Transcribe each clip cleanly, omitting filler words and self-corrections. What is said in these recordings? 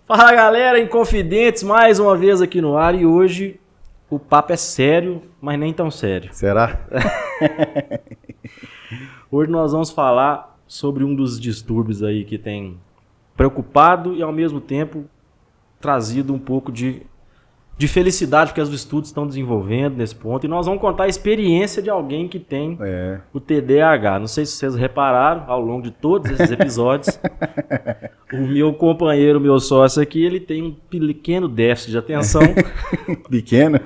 Fala galera, Inconfidentes, mais uma vez aqui no ar e hoje o papo é sério, mas nem tão sério. Será? Hoje nós vamos falar sobre um dos distúrbios aí que tem preocupado e ao mesmo tempo trazido um pouco de felicidade porque os estudos estão desenvolvendo nesse ponto e nós vamos contar a experiência de alguém que tem o TDAH. Não sei se vocês repararam ao longo de todos esses episódios, o meu companheiro, meu sócio aqui, ele tem um pequeno déficit de atenção. Pequeno?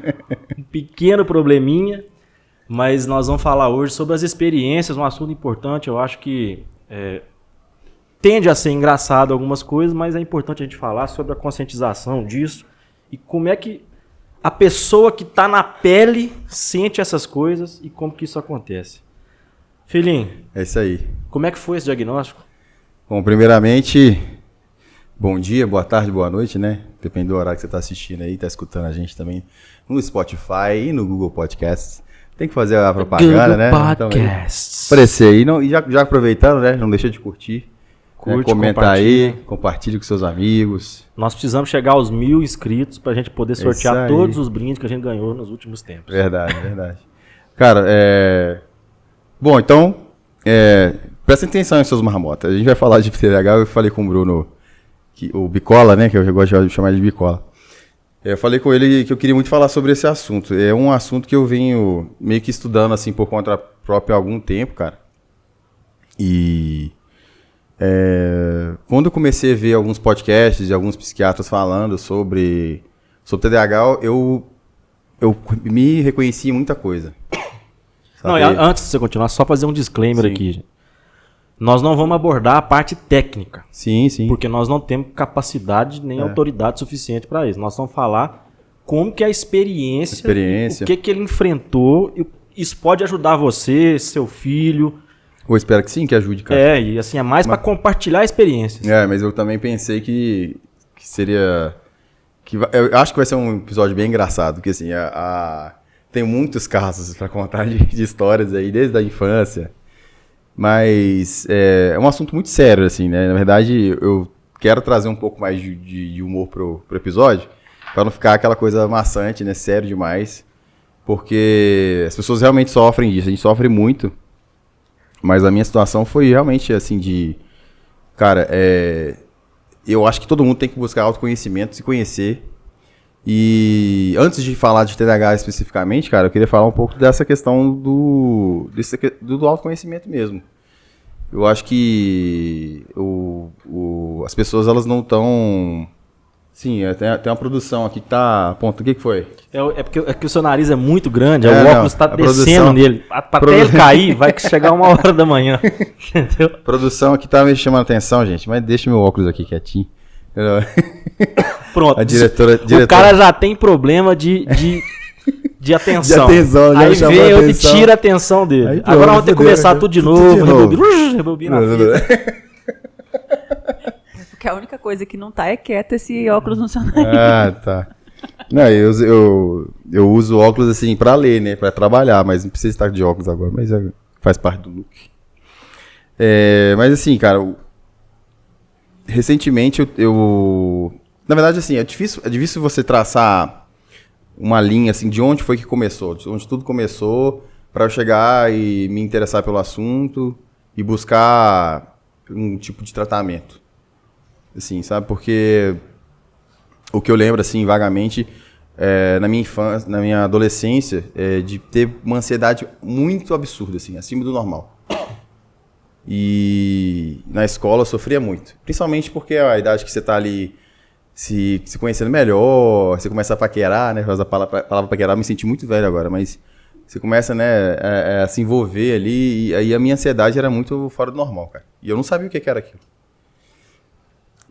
Um pequeno probleminha, mas nós vamos falar hoje sobre as experiências, um assunto importante. Eu acho que tende a ser engraçado algumas coisas, mas é importante a gente falar sobre a conscientização disso e como é que a pessoa que está na pele sente essas coisas e como que isso acontece. Filhinho, é isso aí. Como é que foi esse diagnóstico? Bom, primeiramente, bom dia, boa tarde, boa noite, né? Depende do horário que você está assistindo aí, está escutando a gente também no Spotify e no Google Podcasts. Tem que fazer a propaganda, Google né? Podcasts. Então, aparecer aí. E já aproveitando, né? Não deixa de curtir. Curte, comenta aí, compartilha com seus amigos. Nós precisamos chegar aos 1000 inscritos para a gente poder sortear todos os brindes que a gente ganhou nos últimos tempos. Verdade, verdade. Cara, bom, então, presta atenção em suas marmotas. A gente vai falar de TDAH, eu falei com o Bruno, o Bicola, né, que eu gosto de chamar de Bicola. Eu falei com ele que eu queria muito falar sobre esse assunto. É um assunto que eu venho meio que estudando, assim, por conta própria há algum tempo, cara. E quando eu comecei a ver alguns podcasts de alguns psiquiatras falando sobre TDAH, eu me reconheci em muita coisa. Não, antes de você continuar, só fazer um disclaimer aqui. Nós não vamos abordar a parte técnica. Sim, sim. Porque nós não temos capacidade nem autoridade suficiente para isso. Nós vamos falar como que a experiência. O que ele enfrentou. Isso pode ajudar você, seu filho. Eu espero que sim, que ajude, cara. E assim, é mais para compartilhar experiências. Mas eu também pensei que seria... eu acho que vai ser um episódio bem engraçado, porque assim, tem muitos casos para contar de histórias aí, desde a infância. Mas é um assunto muito sério, assim, né? Na verdade, eu quero trazer um pouco mais de humor pro episódio, para não ficar aquela coisa maçante, né? Sério demais. Porque as pessoas realmente sofrem disso, a gente sofre muito. Mas a minha situação foi realmente assim cara, eu acho que todo mundo tem que buscar autoconhecimento, se conhecer. E antes de falar de TDAH especificamente, cara, eu queria falar um pouco dessa questão do autoconhecimento mesmo. Eu acho que as pessoas, elas não estão... Sim, tem uma produção aqui que tá... Ponto, o que foi? É porque o seu nariz é muito grande, o óculos está descendo nele. Até ele cair, vai chegar 1h da manhã. Entendeu? A produção aqui tá me chamando a atenção, gente, mas deixa meu óculos aqui quietinho. Pronto. A diretora... O cara já tem problema de atenção. De atenção, aí vem eu e tira a atenção dele. Aí, agora vamos ter que começar tudo de novo. Rebobina a fita. Porque a única coisa que não tá é quieto esse óculos no seu nariz. Tá. Não, eu uso óculos assim pra ler, né? Pra trabalhar, mas não precisa estar de óculos agora, mas faz parte do look. Mas assim, cara, recentemente na verdade, assim, é difícil você traçar uma linha assim de onde foi que começou, de onde tudo começou, pra eu chegar e me interessar pelo assunto e buscar um tipo de tratamento. Assim, sabe? Porque o que eu lembro, assim, vagamente, na minha infância, na minha adolescência, de ter uma ansiedade muito absurda, assim, acima do normal. E na escola eu sofria muito. Principalmente porque a idade que você tá ali se conhecendo melhor, você começa a paquerar, né? A palavra paquerar, eu me senti muito velho agora, mas você começa, né, a se envolver ali, e aí a minha ansiedade era muito fora do normal, cara. E eu não sabia o que era aquilo.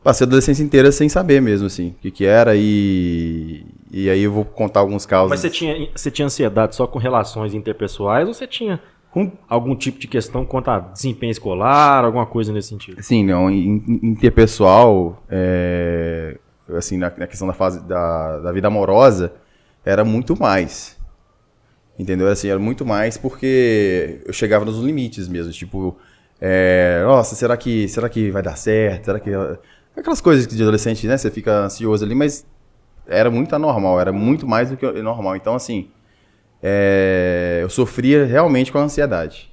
Passei a adolescência inteira sem saber mesmo, assim, o que era, e aí eu vou contar alguns casos. Mas você tinha ansiedade só com relações interpessoais ou você tinha algum tipo de questão quanto a desempenho escolar, alguma coisa nesse sentido? Sim, não, interpessoal, assim, na questão da fase da vida amorosa, era muito mais. Entendeu? Assim, era muito mais porque eu chegava nos limites mesmo, tipo... nossa, será que vai dar certo? Será que aquelas coisas de adolescente, né? Você fica ansioso ali, mas era muito anormal, era muito mais do que normal. Então, assim, eu sofria realmente com a ansiedade.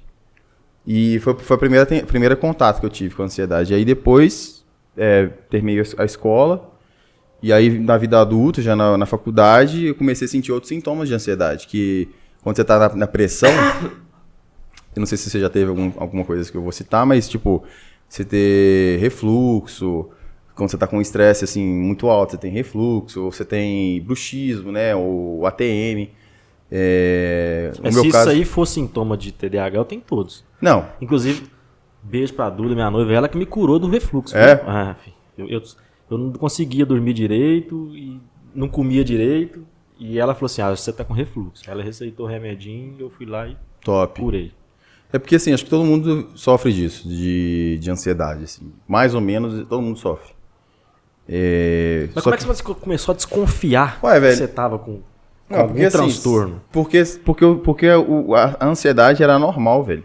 E foi o primeiro contato que eu tive com a ansiedade. E aí depois, terminei a escola, e aí na vida adulta, já na faculdade, eu comecei a sentir outros sintomas de ansiedade, que quando você tá na pressão, eu não sei se você já teve alguma coisa que eu vou citar, mas tipo, você ter refluxo, quando você tá com um estresse assim, muito alto, você tem refluxo, ou você tem bruxismo, né, ou ATM. Mas se isso aí for sintoma de TDAH, eu tenho todos. Não. Inclusive, beijo pra Duda, minha noiva, ela que me curou do refluxo. Filho, eu não conseguia dormir direito, e não comia direito, e ela falou assim, você tá com refluxo. Ela receitou o remedinho, eu fui lá e curei. É porque assim, acho que todo mundo sofre disso, de ansiedade, assim. Mais ou menos, todo mundo sofre. Mas como é que você começou a desconfiar que você tava com algum transtorno? Assim, porque a ansiedade era normal, velho.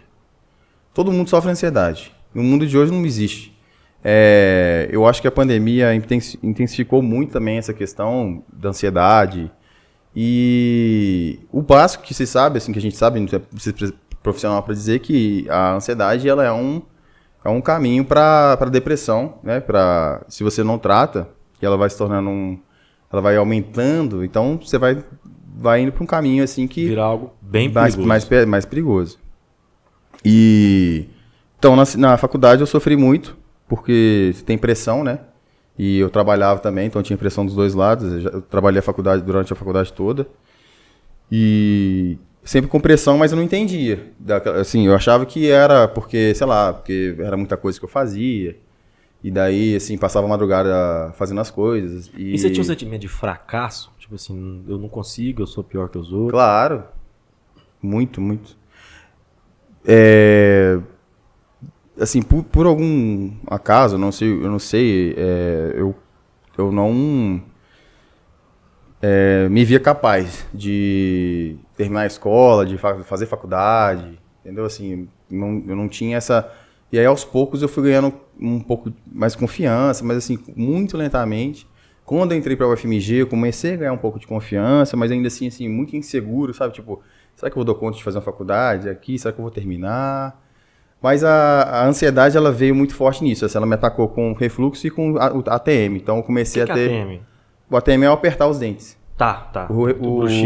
Todo mundo sofre ansiedade. No mundo de hoje não existe. Eu acho que a pandemia intensificou muito também essa questão da ansiedade. E o básico que se sabe, assim, que a gente sabe, não precisa profissional para dizer que a ansiedade ela é um caminho para depressão, né? Se você não trata, que ela vai se tornando ela vai aumentando, então você vai indo para um caminho assim que virar algo bem perigoso. Mais perigoso. E então na faculdade eu sofri muito porque você tem pressão, né? E eu trabalhava também, então eu tinha pressão dos dois lados. Eu trabalhei durante a faculdade toda e sempre com pressão, mas eu não entendia. Assim, eu achava que era porque, sei lá, porque era muita coisa que eu fazia. E daí, assim, passava a madrugada fazendo as coisas. E você tinha um sentimento de fracasso? Tipo assim, eu não consigo, eu sou pior que os outros? Claro. Muito, muito. Assim, por algum acaso, eu não sei, eu não me via capaz de terminar a escola, de fazer faculdade, entendeu? Assim, eu não tinha essa... E aí, aos poucos, eu fui ganhando um pouco mais confiança, mas assim, muito lentamente. Quando eu entrei para a UFMG, eu comecei a ganhar um pouco de confiança, mas ainda assim, muito inseguro, sabe? Tipo, será que eu vou dar conta de fazer uma faculdade aqui? Será que eu vou terminar? Mas a ansiedade, ela veio muito forte nisso. Ela me atacou com refluxo e com ATM. Então, eu comecei a ter... ATM? O ATM é apertar os dentes. Tá. O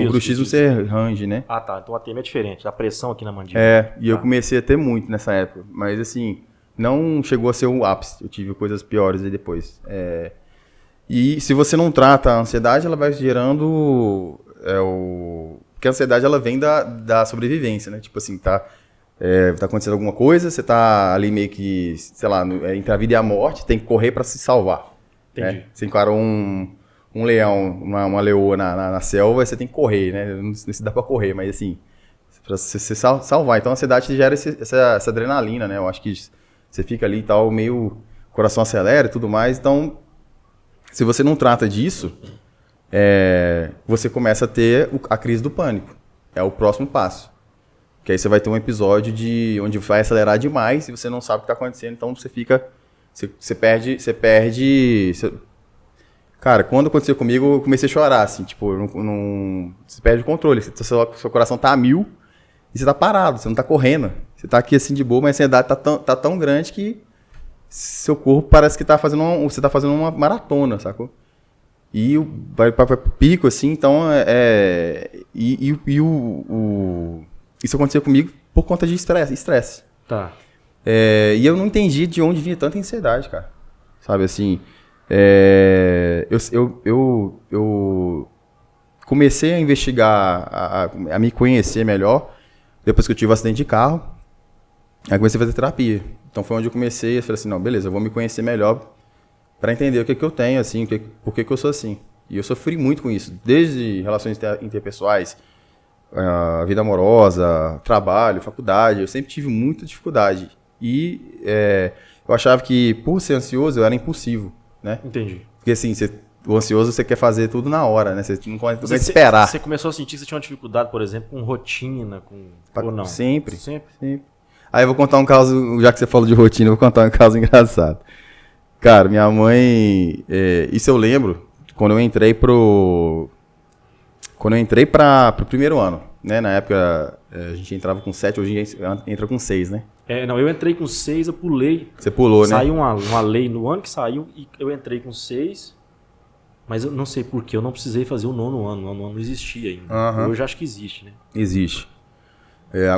bruxismo você range, né? Ah, tá. Então o ATM é diferente, a pressão aqui na mandíbula. Eu comecei a ter muito nessa época. Mas assim, não chegou a ser o ápice. Eu tive coisas piores aí depois. E se você não trata a ansiedade, ela vai gerando... Porque a ansiedade, ela vem da sobrevivência, né? Tipo assim, tá acontecendo alguma coisa, você tá ali meio que, sei lá, entre a vida e a morte, tem que correr para se salvar. Entendi. Né? Você encara um leão, uma leoa na selva, você tem que correr, né? Não sei se dá para correr, mas assim, para você se salvar. Então a ansiedade gera essa adrenalina, né? Eu acho que você fica ali e tal, meio... O coração acelera e tudo mais. Então, se você não trata disso, você começa a ter a crise do pânico. É o próximo passo. Que aí você vai ter um episódio onde vai acelerar demais e você não sabe o que está acontecendo, então você fica... Você perde... Cara, quando aconteceu comigo, eu comecei a chorar, assim, tipo, você perde o controle, seu coração tá a 1000 e você tá parado, você não tá correndo. Você tá aqui assim de boa, mas a ansiedade tá tão grande que seu corpo parece que você tá fazendo uma maratona, sacou? E vai pro pico, assim, então isso aconteceu comigo por conta de estresse. Tá. E eu não entendi de onde vinha tanta ansiedade, cara. Sabe, assim... Eu comecei a investigar, a me conhecer melhor depois que eu tive um acidente de carro. Aí comecei a fazer terapia. Então foi onde eu comecei, eu falei assim, não, beleza, eu vou me conhecer melhor para entender o que eu tenho, assim, por que eu sou assim. E eu sofri muito com isso, desde relações interpessoais, a vida amorosa, trabalho, faculdade, eu sempre tive muita dificuldade. E eu achava que, por ser ansioso, eu era impulsivo, né? Entendi. Porque assim, o ansioso você quer fazer tudo na hora, né? Você não consegue esperar. Você começou a sentir que você tinha uma dificuldade, por exemplo, com rotina, ou não? Sempre. Aí eu vou contar um caso, já que você falou de rotina, eu vou contar um caso engraçado. Cara, minha mãe... isso eu lembro quando eu entrei pro primeiro ano, né? Na época a gente entrava com 7, hoje a gente entra com 6, né? Não, eu entrei com 6, eu pulei. Você pulou, né? Saiu uma lei no ano que saiu e eu entrei com 6, mas eu não sei porquê, eu não precisei fazer o 9º ano. O 9º ano não existia ainda. Uhum. Hoje acho que existe, né? Existe.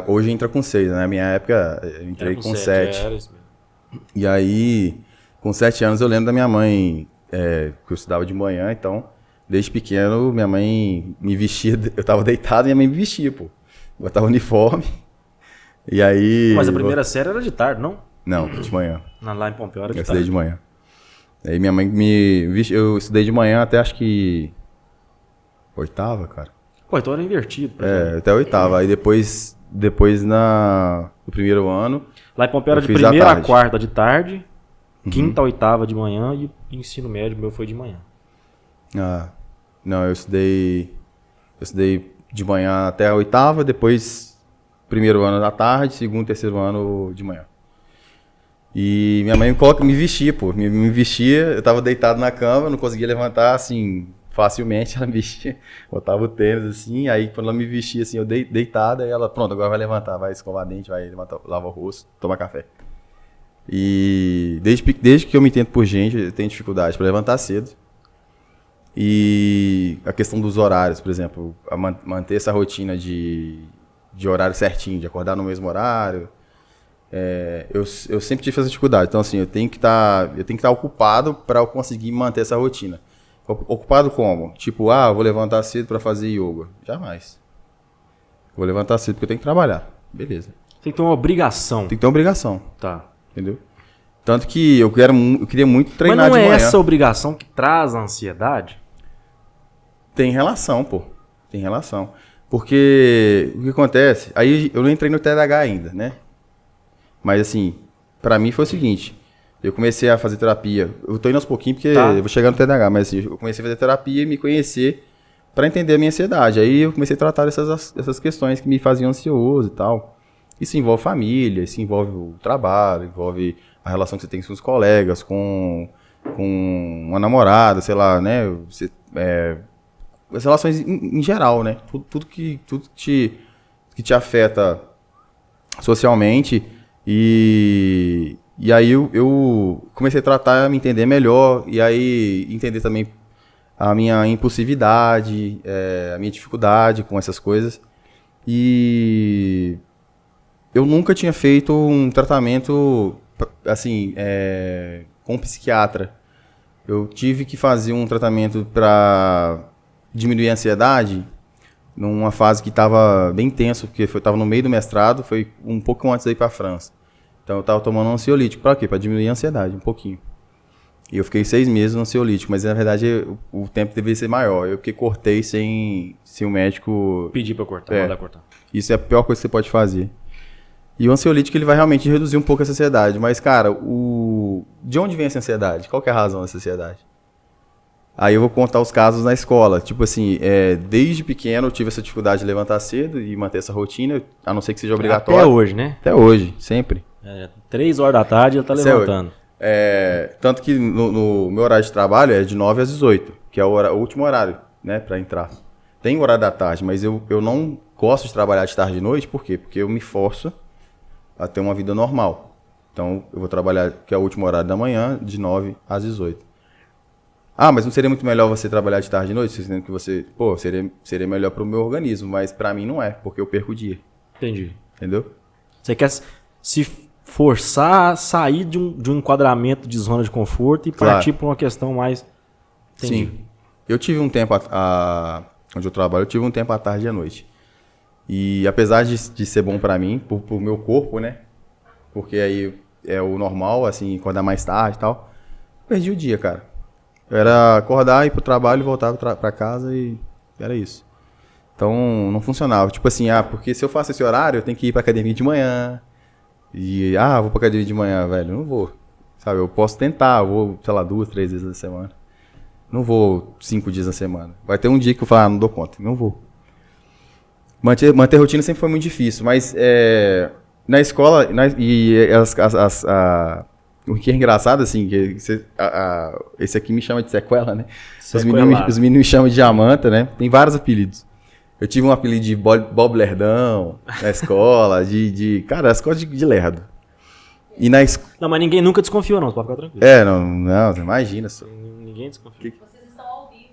Hoje entra com 6, né? Na minha época eu entrei com 7. Era isso mesmo. E aí, com 7 anos eu lembro da minha mãe, que eu estudava de manhã, então... Desde pequeno, minha mãe me vestia, eu tava deitado e minha mãe me vestia, pô. Botava uniforme, e aí... Mas a primeira série era de tarde, não? Não, de manhã. Lá em Pompeu era de Eu tarde. estudei de manhã. Aí minha mãe me vestia, eu estudei de manhã até acho que... 8ª, cara. Pô, então era invertido. Até 8ª. Aí depois no primeiro ano... Lá em Pompeu era de fiz à primeira a tarde. quarta de tarde, quinta a 8ª de manhã e o ensino médio meu foi de manhã. Não, eu estudei de manhã até a 8ª, depois primeiro ano da tarde, segundo, terceiro ano de manhã. E minha mãe me vestia, pô. Me vestia, eu tava deitado na cama, não conseguia levantar, assim, facilmente. Ela me vestia, botava o tênis, assim, aí quando ela me vestia, assim, eu deitado, aí ela, pronto, agora vai levantar, vai escovar dente, vai levantar, lavar o rosto, tomar café. E desde que eu me entendo por gente, eu tenho dificuldade para levantar cedo. E a questão dos horários, por exemplo, manter essa rotina de horário certinho, de acordar no mesmo horário, eu sempre tive essa dificuldade. Então, assim, eu tenho que estar ocupado para eu conseguir manter essa rotina. Ocupado como? Tipo, vou levantar cedo para fazer yoga. Jamais. Vou levantar cedo porque eu tenho que trabalhar. Beleza. Tem que ter uma obrigação. Tem que ter uma obrigação. Tá. Entendeu? Tanto que eu queria muito treinar Mas não de é manhã. essa obrigação que traz a ansiedade? Tem relação, pô. Tem relação. Porque o que acontece... Aí eu não entrei no TDAH ainda, né? Mas assim, pra mim foi o seguinte. Eu comecei a fazer terapia. Eu tô indo aos pouquinhos porque eu vou chegar no TDAH. Mas assim, eu comecei a fazer terapia e me conhecer pra entender a minha ansiedade. Aí eu comecei a tratar essas questões que me faziam ansioso e tal. Isso envolve família, isso envolve o trabalho, envolve a relação que você tem com os colegas, com uma namorada, sei lá, né? As relações em geral, né? Tudo que te afeta socialmente. E aí eu comecei a tratar, a me entender melhor, e aí entender também a minha impulsividade, a minha dificuldade com essas coisas. E eu nunca tinha feito um tratamento, assim, com um psiquiatra. Eu tive que fazer um tratamento para diminuir a ansiedade numa fase que estava bem tenso, porque estava no meio do mestrado, foi um pouco antes de ir para a França. Então eu estava tomando um ansiolítico. Para quê? Para diminuir a ansiedade, um pouquinho. E eu fiquei 6 meses no ansiolítico, mas na verdade o tempo deveria ser maior. Eu que cortei sem o médico... Pedir para cortar, mandar cortar. Isso é a pior coisa que você pode fazer. E o ansiolítico ele vai realmente reduzir um pouco essa ansiedade. Mas, cara, de onde vem essa ansiedade? Qual que é a razão dessa ansiedade? Aí eu vou contar os casos na escola. Tipo assim, desde pequeno eu tive essa dificuldade de levantar cedo e manter essa rotina, a não ser que seja obrigatório. Até hoje, né? Até hoje, sempre. 3 horas da tarde ele tá levantando. Tanto que no meu horário de trabalho é de 9 às 18, que é o último horário, né, para entrar. Tem o horário da tarde, mas eu não gosto de trabalhar de tarde e noite, por quê? Porque eu me forço a ter uma vida normal. Então, eu vou trabalhar, que é o último horário da manhã, de 9 às 18. Mas não seria muito melhor você trabalhar de tarde e noite? Dizendo que você, seria melhor para o meu organismo, mas para mim não é, porque eu perco o dia. Entendi. Entendeu? Você quer se forçar a sair de um enquadramento de zona de conforto e partir para uma questão mais... Entendi. Sim. Eu tive um tempo, onde eu trabalho, eu tive um tempo à tarde e à noite. E apesar de ser bom para mim, pro meu corpo, né? Porque aí é o normal, assim, acordar mais tarde e tal. Perdi o dia, cara. Era acordar, ir pro trabalho, voltar pra casa e era isso. Então, não funcionava. Tipo assim, porque se eu faço esse horário, eu tenho que ir pra academia de manhã. E, vou pra academia de manhã, velho. Não vou. Sabe, eu posso tentar, eu vou, sei lá, 2, 3 vezes na semana. Não vou 5 dias na semana. Vai ter um dia que eu falo, não dou conta. Não vou. Manter rotina sempre foi muito difícil, mas na escola, O que é engraçado, assim, que esse aqui me chama de sequela, né? Os Sequelado. meninos me chamam de Jamanta, né? Tem vários apelidos. Eu tive um apelido de Bob Lerdão na escola, cara, na escola de lerdo. E na escola... Não, mas ninguém nunca desconfiou, não. Você pode ficar tranquilo. Não, imagina só. Ninguém desconfiou. Vocês estão ao vivo.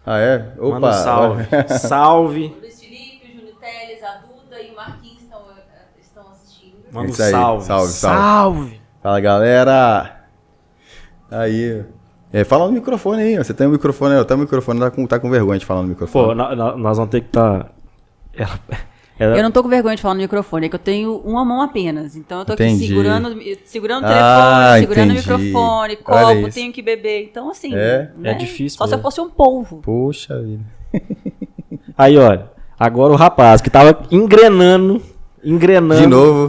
Ah, é? Opa! Manda um salve. Salve. O Luiz Felipe, o Júlio Teles, a Duda e o Marquinhos estão assistindo. Manda um Isso aí, salve. salve. Fala, galera! Aí... fala no microfone aí, ó. Você tem um microfone, até o microfone tá com vergonha de falar no microfone. Pô, nós vamos ter que estar... Eu não tô com vergonha de falar no microfone, é que eu tenho uma mão apenas. Então eu tô aqui Entendi. segurando o telefone, segurando entendi. o microfone, Olha copo, isso. tenho que beber. Então, assim. É difícil Só se eu mesmo. fosse um polvo. Poxa vida. Aí, olha. Agora o rapaz que tava engrenando. De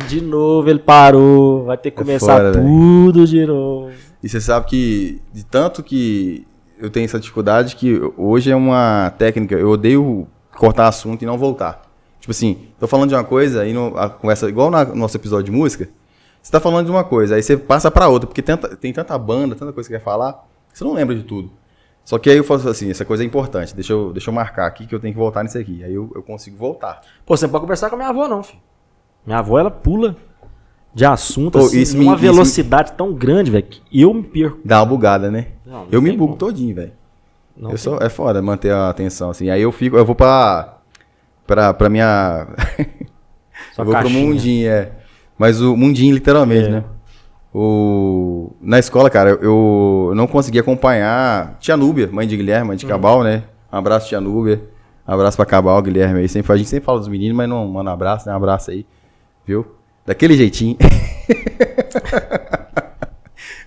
De novo, ele parou. Vai ter que começar foda, tudo de novo. E você sabe que, de tanto que eu tenho essa dificuldade, que hoje é uma técnica, eu odeio cortar assunto e não voltar. Tipo assim, tô falando de uma coisa, aí a conversa, igual no nosso episódio de música, você tá falando de uma coisa, aí você passa pra outra, porque tem tanta banda, tanta coisa que você quer falar, que você não lembra de tudo. Só que aí eu falo assim, essa coisa é importante, deixa eu marcar aqui que eu tenho que voltar nisso aqui. Aí eu consigo voltar. Pô, você não pode conversar com a minha avó, não, filho. Minha avó, ela pula de assunto, Pô, assim, numa velocidade tão grande, velho, que eu me perco. Dá uma bugada, né? Não Eu me tem bugo como. todinho, velho. Não Eu tem é foda manter a atenção, assim. Aí eu vou pra minha... Sua eu vou pro caixinha. mundinho, Mas o mundinho, literalmente, né? Na escola, cara, eu não conseguia acompanhar Tia Núbia, mãe de Guilherme, mãe de Cabal, né? Um abraço, Tia Núbia. Um abraço pra Cabal, Guilherme aí. A gente sempre fala dos meninos, mas não manda um abraço, né? Um abraço aí, viu? Daquele jeitinho.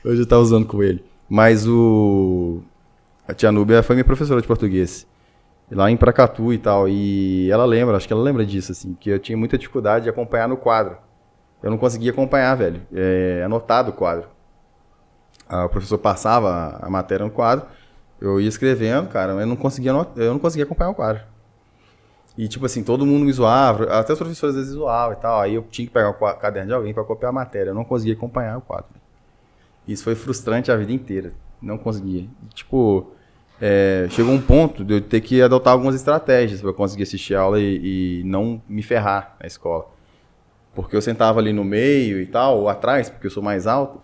Hoje eu tava usando com ele. Mas a Tia Núbia foi minha professora de português. Lá em Paracatu e tal. E ela lembra, acho que ela lembra disso, assim, que eu tinha muita dificuldade de acompanhar no quadro. Eu não conseguia acompanhar, velho. Anotado o quadro. O professor passava a matéria no quadro, eu ia escrevendo, cara, mas eu não conseguia acompanhar o quadro. E, tipo assim, todo mundo me zoava, até os professores às vezes zoavam e tal. Aí eu tinha que pegar o caderno de alguém pra copiar a matéria. Eu não conseguia acompanhar o quadro. Isso foi frustrante a vida inteira. Não conseguia. Tipo... chegou um ponto de eu ter que adotar algumas estratégias para eu conseguir assistir a aula e não me ferrar na escola. Porque eu sentava ali no meio e tal, ou atrás, porque eu sou mais alto,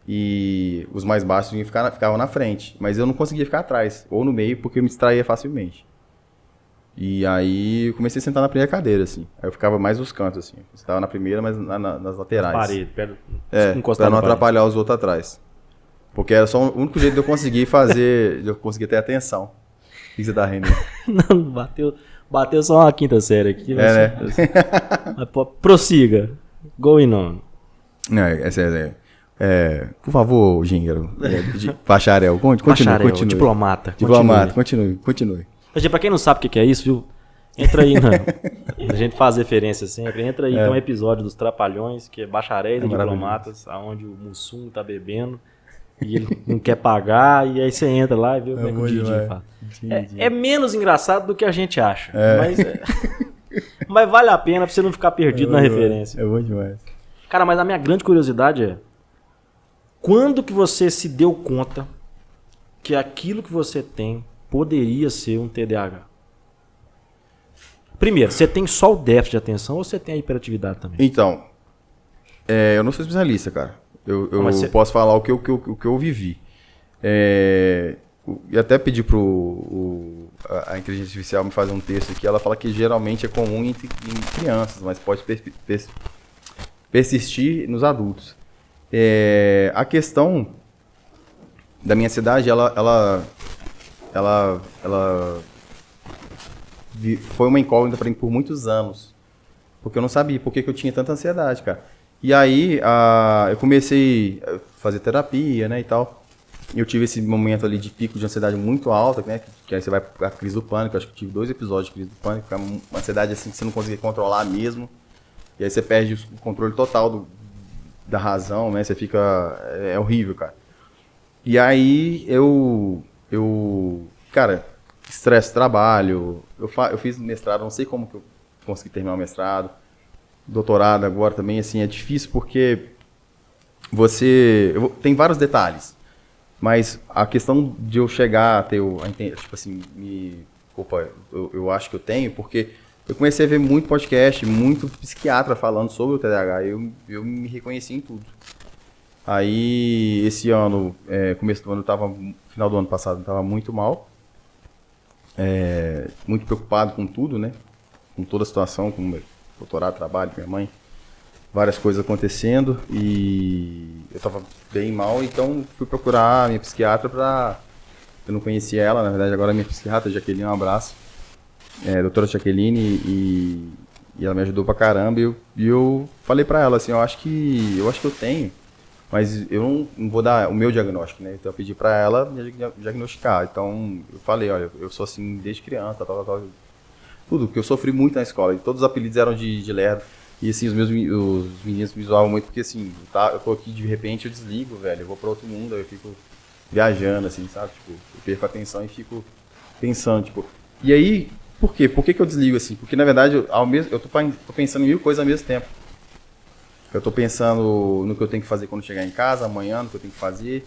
e os mais baixos ficavam na frente. Mas eu não conseguia ficar atrás, ou no meio, porque eu me distraía facilmente. E aí eu comecei a sentar na primeira cadeira, assim. Aí eu ficava mais nos cantos, assim. Eu sentava na primeira, mas nas laterais. Parede, Pra não atrapalhar os outros atrás. Porque era só o único jeito de eu conseguir fazer, de eu conseguir ter atenção. O que você tá rindo? Não, bateu só uma quinta série aqui. Né? Mas, pô, prossiga. Going on. Não, por favor, Gíngaro. Bacharel, continue. Diplomata. Continue. Gente, pra quem não sabe o que é isso, viu? Entra aí, a gente faz referência sempre. Entra aí, tem um episódio dos Trapalhões, que é bacharéis e diplomatas, onde o Mussum tá bebendo. E ele não quer pagar, e aí você entra lá e vê como é que o Didi fala. É menos engraçado do que a gente acha. Mas vale a pena pra você não ficar perdido na referência. É bom demais. Cara, mas a minha grande curiosidade é... Quando que você se deu conta que aquilo que você tem poderia ser um TDAH? Primeiro, você tem só o déficit de atenção ou você tem a hiperatividade também? Então, eu não sou especialista, cara. Eu posso falar o que eu vivi. E até pedi a inteligência artificial me fazer um texto aqui. Ela fala que geralmente é comum em crianças, mas pode persistir nos adultos. A questão da minha ansiedade, ela foi uma incógnita para mim por muitos anos. Porque eu não sabia por que eu tinha tanta ansiedade, cara. E aí, eu comecei a fazer terapia, né, e tal. Eu tive esse momento ali de pico de ansiedade muito alta, né, que aí você vai pra crise do pânico. Acho que eu tive 2 episódios de crise do pânico, que é uma ansiedade assim que você não conseguia controlar mesmo. E aí você perde o controle total da razão, né, você fica... É horrível, cara. E aí, cara, estresse, trabalho. Eu fiz mestrado, não sei como que eu consegui terminar o mestrado. Doutorado agora também, assim, é difícil porque Tem vários detalhes, mas a questão de eu chegar a ter tipo assim, eu acho que eu tenho, porque eu comecei a ver muito podcast, muito psiquiatra falando sobre o TDAH, eu me reconheci em tudo. Aí, esse ano, começo do ano, final do ano passado, eu estava muito mal, muito preocupado com tudo, né? Com toda a situação, com meu doutorado, trabalho, minha mãe, várias coisas acontecendo, e eu estava bem mal, então fui procurar a minha psiquiatra eu não conhecia ela, na verdade agora é minha psiquiatra, Jaqueline, um abraço, doutora Jaqueline, e ela me ajudou pra caramba, e eu falei pra ela assim, eu acho que eu tenho, mas eu não vou dar o meu diagnóstico, né? Então eu pedi pra ela me diagnosticar. Então eu falei, olha, eu sou assim desde criança, tal. Tudo, porque eu sofri muito na escola. E todos os apelidos eram de lerdo. E assim, os meninos me zoavam muito, porque assim, eu tô aqui de repente, eu desligo, velho. Eu vou pra outro mundo, aí eu fico viajando, assim, sabe? Tipo, eu perco a atenção e fico pensando, tipo. E aí, por quê? Por que eu desligo assim? Porque na verdade, eu tô pensando em 1000 coisas ao mesmo tempo. Eu tô pensando no que eu tenho que fazer quando chegar em casa, amanhã, no que eu tenho que fazer.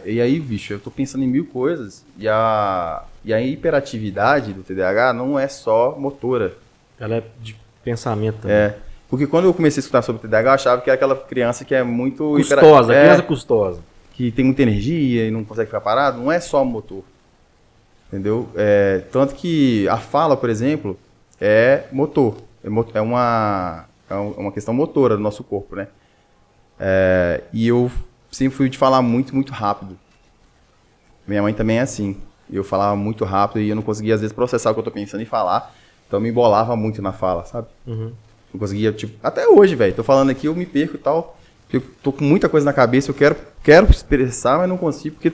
E aí, bicho, eu tô pensando em 1000 coisas. E a hiperatividade do TDAH não é só motora. Ela é de pensamento também. Porque quando eu comecei a escutar sobre o TDAH, eu achava que era aquela criança que é muito... Custosa, criança custosa. Que tem muita energia e não consegue ficar parado. Não é só motor. Entendeu? Tanto que a fala, por exemplo, é motor. É uma questão motora do nosso corpo, né? E eu sempre fui de falar muito, muito rápido. Minha mãe também é assim. Eu falava muito rápido e eu não conseguia, às vezes, processar o que eu tô pensando e falar. Então, eu me embolava muito na fala, sabe? Uhum. Não conseguia, tipo... Até hoje, velho. Tô falando aqui, eu me perco e tal. Eu tô com muita coisa na cabeça, eu quero expressar, mas não consigo, porque...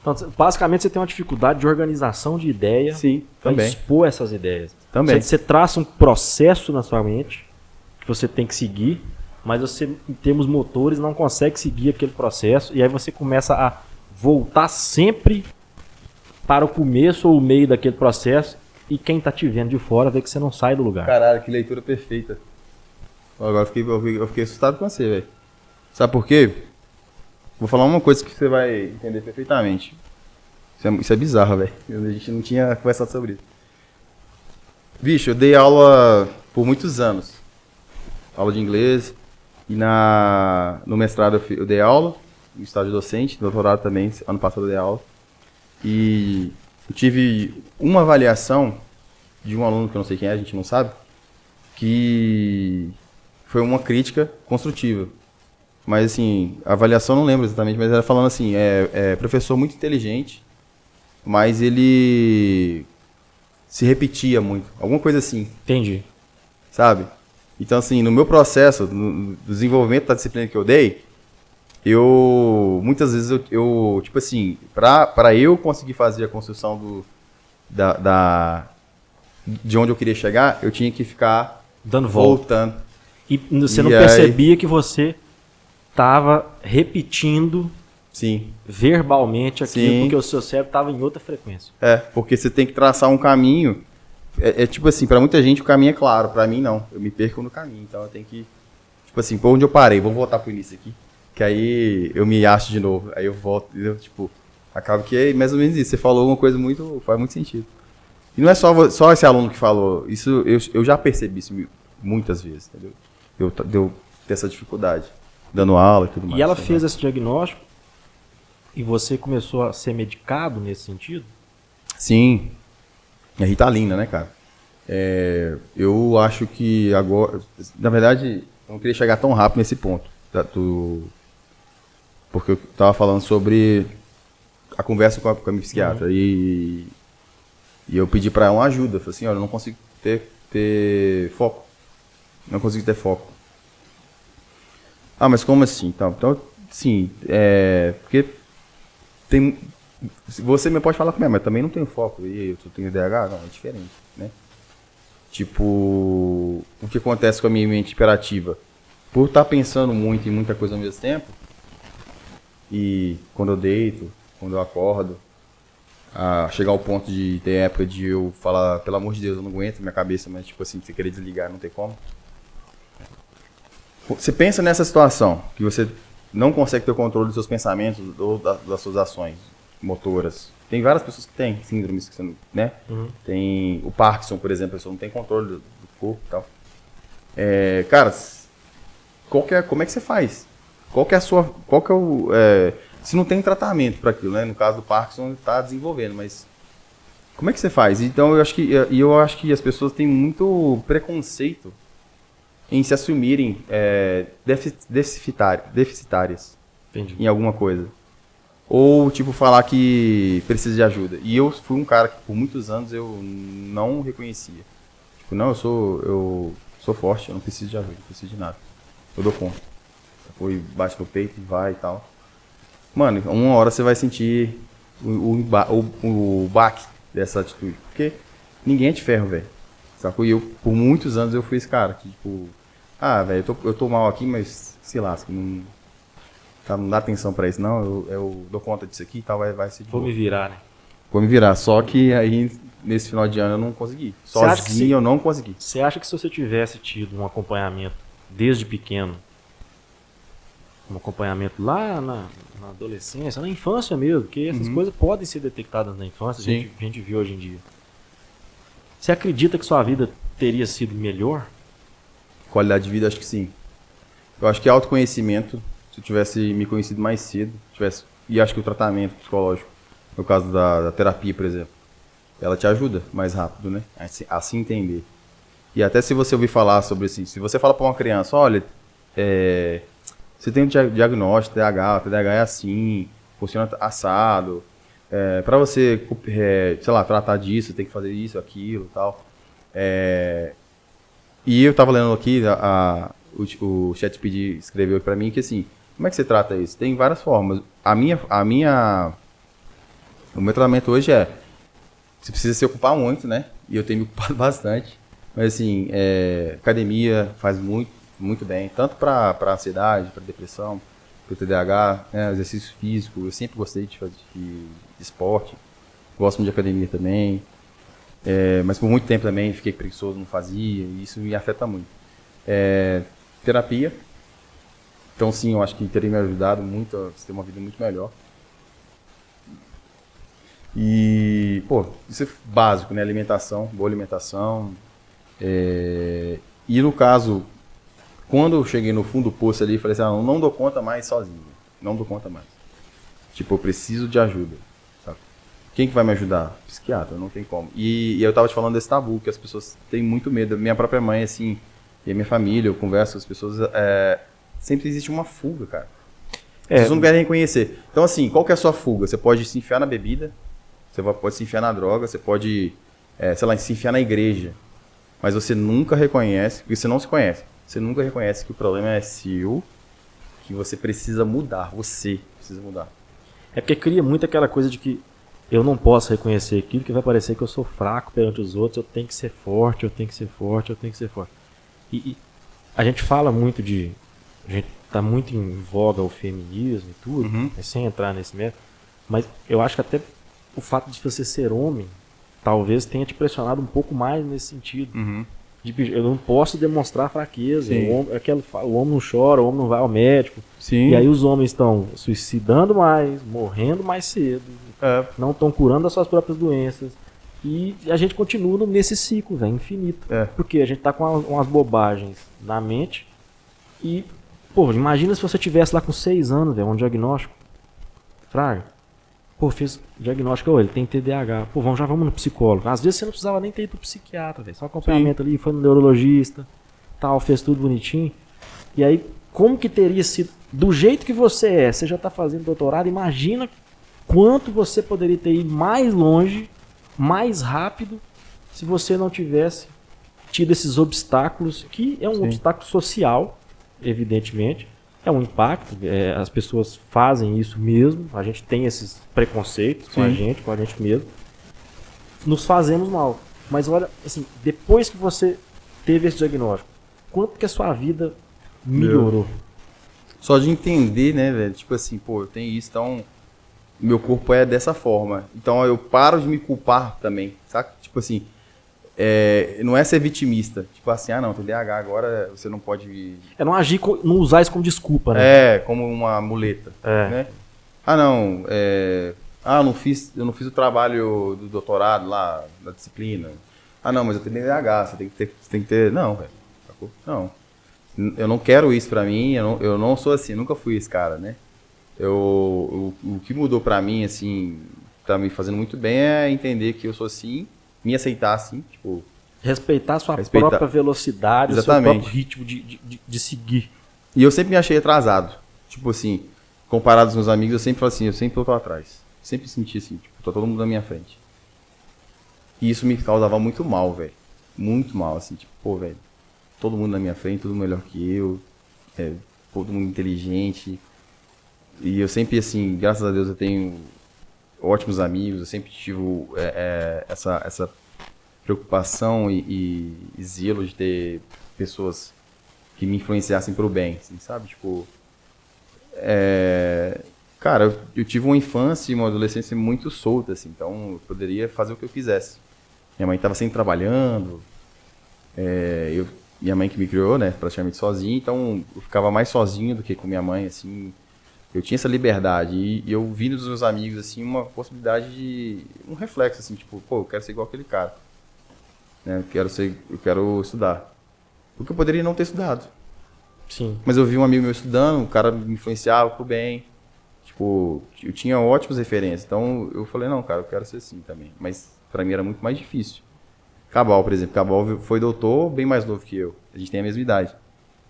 Então, basicamente, você tem uma dificuldade de organização de ideia. Sim, para também. expor essas ideias. Também. Você traça um processo na sua mente que você tem que seguir, mas você, em termos motores, não consegue seguir aquele processo, e aí você começa a voltar sempre para o começo ou o meio daquele processo, e quem tá te vendo de fora vê que você não sai do lugar. Caralho, que leitura perfeita. Agora eu fiquei assustado com você, velho. Sabe por quê? Vou falar uma coisa que você vai entender perfeitamente. Isso é bizarro, velho. A gente não tinha conversado sobre isso. Bicho, eu dei aula por muitos anos. Aula de inglês. E no mestrado eu dei aula. No estágio docente. No doutorado também. Ano passado eu dei aula. E eu tive uma avaliação de um aluno que eu não sei quem é, a gente não sabe. Que foi uma crítica construtiva. Mas assim, a avaliação eu não lembro exatamente, mas era falando assim, professor muito inteligente, mas ele se repetia muito, alguma coisa assim. Entendi. Sabe? Então assim, no meu processo, no desenvolvimento da disciplina que eu dei, muitas vezes eu tipo assim, para eu conseguir fazer a construção de onde eu queria chegar, eu tinha que ficar dando voltando. E você não percebia que você estava repetindo verbalmente aquilo, porque o seu cérebro estava em outra frequência. Porque você tem que traçar um caminho. Tipo assim, para muita gente o caminho é claro, para mim não. Eu me perco no caminho, então eu tenho que... Tipo assim, por onde eu parei, vou voltar pro início aqui, que aí eu me acho de novo, aí eu volto, entendeu? Tipo, acaba que é mais ou menos isso. Você falou uma coisa faz muito sentido. E não é só esse aluno que falou, isso eu já percebi isso muitas vezes, entendeu? Eu ter essa dificuldade. Dando aula e tudo mais. E ela fez esse diagnóstico e você começou a ser medicado nesse sentido? Sim. É Ritalina, né, cara? Eu acho que agora... Na verdade, eu não queria chegar tão rápido nesse ponto. Porque eu tava falando sobre a conversa com a minha psiquiatra. E eu pedi pra ela uma ajuda. Eu falei assim, olha, eu não consigo ter foco. Não consigo ter foco. Ah, mas como assim? Então sim, porque tem... Você me pode falar comigo, mas também não tenho foco. E eu tenho TDAH? Não, é diferente, né? Tipo, o que acontece com a minha mente hiperativa? Por estar pensando muito em muita coisa ao mesmo tempo, e quando eu deito, quando eu acordo, chegar ao ponto de ter época de eu falar, pelo amor de Deus, eu não aguento minha cabeça, mas tipo assim, você querer desligar, não tem como. Você pensa nessa situação, que você não consegue ter o controle dos seus pensamentos ou das suas ações motoras. Tem várias pessoas que têm síndromes, que você não, né? Tem o Parkinson, por exemplo, a pessoa não tem controle do corpo e tal. Cara, como é que você faz? Se não tem tratamento para aquilo, né? No caso do Parkinson, está desenvolvendo, mas como é que você faz? Então, eu acho que as pessoas têm muito preconceito em se assumirem deficitárias. Entendi. Em alguma coisa. Ou, tipo, falar que precisa de ajuda. E eu fui um cara que, por muitos anos, eu não reconhecia. Tipo, não, eu sou forte, eu não preciso de ajuda, não preciso de nada. Eu dou conta. Depois bate no peito e vai e tal. Mano, uma hora você vai sentir o baque dessa atitude. Porque ninguém é de ferro, velho. Sacou? E eu, por muitos anos, eu fui esse cara que, tipo... velho, eu tô mal aqui, mas se lasca, não dá atenção pra isso, não. Eu dou conta disso aqui e tal, vai ser de boa. Vou me virar, né? Vou me virar. Só que aí, nesse final de ano, eu não consegui. Sozinho, eu não consegui. Você acha que se você tivesse tido um acompanhamento desde pequeno, um acompanhamento lá na adolescência, na infância mesmo, porque essas coisas podem ser detectadas na infância, a gente vê hoje em dia. Você acredita que sua vida teria sido melhor? Qualidade de vida, acho que sim. Eu acho que autoconhecimento, se eu tivesse me conhecido mais cedo, e acho que o tratamento psicológico, no caso da terapia, por exemplo, ela te ajuda mais rápido, né? A se entender. E até se você ouvir falar sobre assim, se você fala para uma criança, olha, você tem um diagnóstico, TDAH é assim, funciona assado, para você, sei lá, tratar disso, tem que fazer isso, aquilo, tal. E eu tava lendo aqui, o ChatGPT escreveu para mim que assim, como é que você trata isso? Tem várias formas. O meu tratamento hoje você precisa se ocupar muito, né? E eu tenho me ocupado bastante. Mas assim, academia faz muito bem, tanto para ansiedade, para depressão, para TDAH, né? Exercício físico. Eu sempre gostei de fazer de esporte. Gosto muito de academia também. Mas por muito tempo também fiquei preguiçoso, não fazia, e isso me afeta muito. Terapia. Então sim, eu acho que teria me ajudado muito a ter uma vida muito melhor. E, isso é básico, né? Alimentação, boa alimentação. E no caso, quando eu cheguei no fundo do poço ali, falei assim, não dou conta mais sozinho. Não dou conta mais. Tipo, eu preciso de ajuda. Sabe? Quem que vai me ajudar? Psiquiatra, não tem como. E eu tava te falando desse tabu, que as pessoas têm muito medo. Minha própria mãe, assim, e a minha família, eu converso com as pessoas, sempre existe uma fuga, cara. As pessoas não querem reconhecer. Então, assim, qual que é a sua fuga? Você pode se enfiar na bebida, você pode se enfiar na droga, você pode, sei lá, se enfiar na igreja. Mas você nunca reconhece, porque você não se conhece. Você nunca reconhece que o problema é seu, que você precisa mudar. Você precisa mudar. É porque cria muito aquela coisa de que eu não posso reconhecer aquilo, que vai parecer que eu sou fraco perante os outros, eu tenho que ser forte, eu tenho que ser forte, eu tenho que ser forte. E a gente fala muito a gente tá muito em voga o feminismo e tudo, sem entrar nesse método, mas eu acho que até o fato de você ser homem, talvez tenha te pressionado um pouco mais nesse sentido. Eu não posso demonstrar fraqueza. O homem não chora, o homem não vai ao médico. Sim. E aí os homens estão suicidando mais, morrendo mais cedo, não estão curando as suas próprias doenças. E a gente continua nesse ciclo, velho, infinito. Porque a gente tá com umas bobagens na mente. E, imagina se você tivesse lá com 6 anos, velho, um diagnóstico. Fraga. Fez diagnóstico, ele tem TDAH. Já vamos no psicólogo. Às vezes você não precisava nem ter ido pro psiquiatra, velho. Só acompanhamento ali, foi no neurologista, tal, fez tudo bonitinho. E aí, como que teria sido? Do jeito que você já tá fazendo doutorado, imagina quanto você poderia ter ido mais longe, mais rápido, se você não tivesse tido esses obstáculos, que é um obstáculo social, evidentemente. É um impacto, as pessoas fazem isso mesmo, a gente tem esses preconceitos com a gente mesmo, nos fazemos mal. Mas olha, assim, depois que você teve esse diagnóstico, quanto que a sua vida melhorou? Só de entender, né, velho, tipo assim, eu tenho isso, então meu corpo é dessa forma. Então eu paro de me culpar também, saca? Tipo assim, não é ser vitimista. Tipo assim, não, TDAH agora você não pode... Não agir, não usar isso como desculpa, né? Como uma muleta, É. né? Eu não fiz o trabalho do doutorado lá, da disciplina. Não, mas eu tenho TDAH, você tem que ter... Não, velho. Não. Eu não quero isso pra mim, eu não sou assim, nunca fui esse cara, né? O que mudou pra mim, assim, tá me fazendo muito bem é entender que eu sou assim, me aceitar assim, tipo... Respeitar a sua própria velocidade, Exatamente. o seu próprio ritmo de seguir. E eu sempre me achei atrasado. Tipo assim, comparado aos meus amigos, eu sempre falo assim, eu sempre tô atrás. Sempre senti assim, tipo, tá todo mundo na minha frente. E isso me causava muito mal, velho. Muito mal, assim, tipo, pô, velho, todo mundo na minha frente, todo melhor que eu, todo mundo inteligente. E eu sempre, assim, graças a Deus eu tenho ótimos amigos, eu sempre tive essa preocupação e zelo de ter pessoas que me influenciassem pro bem, assim, sabe? Tipo, cara, eu tive uma infância e uma adolescência muito solta, assim, então eu poderia fazer o que eu quisesse. Minha mãe estava sempre trabalhando, minha mãe que me criou, né, praticamente sozinha, então eu ficava mais sozinho do que com minha mãe, assim. Eu tinha essa liberdade e eu vi nos meus amigos, assim, uma possibilidade de... um reflexo, assim, tipo, pô, eu quero ser igual aquele cara. Né? Eu quero estudar. Porque eu poderia não ter estudado. Sim. Mas eu vi um amigo meu estudando, o cara me influenciava pro bem. Tipo, eu tinha ótimas referências. Então eu falei, não, cara, eu quero ser assim também. Mas pra mim era muito mais difícil. Cabal, por exemplo. Cabal foi doutor bem mais novo que eu. A gente tem a mesma idade.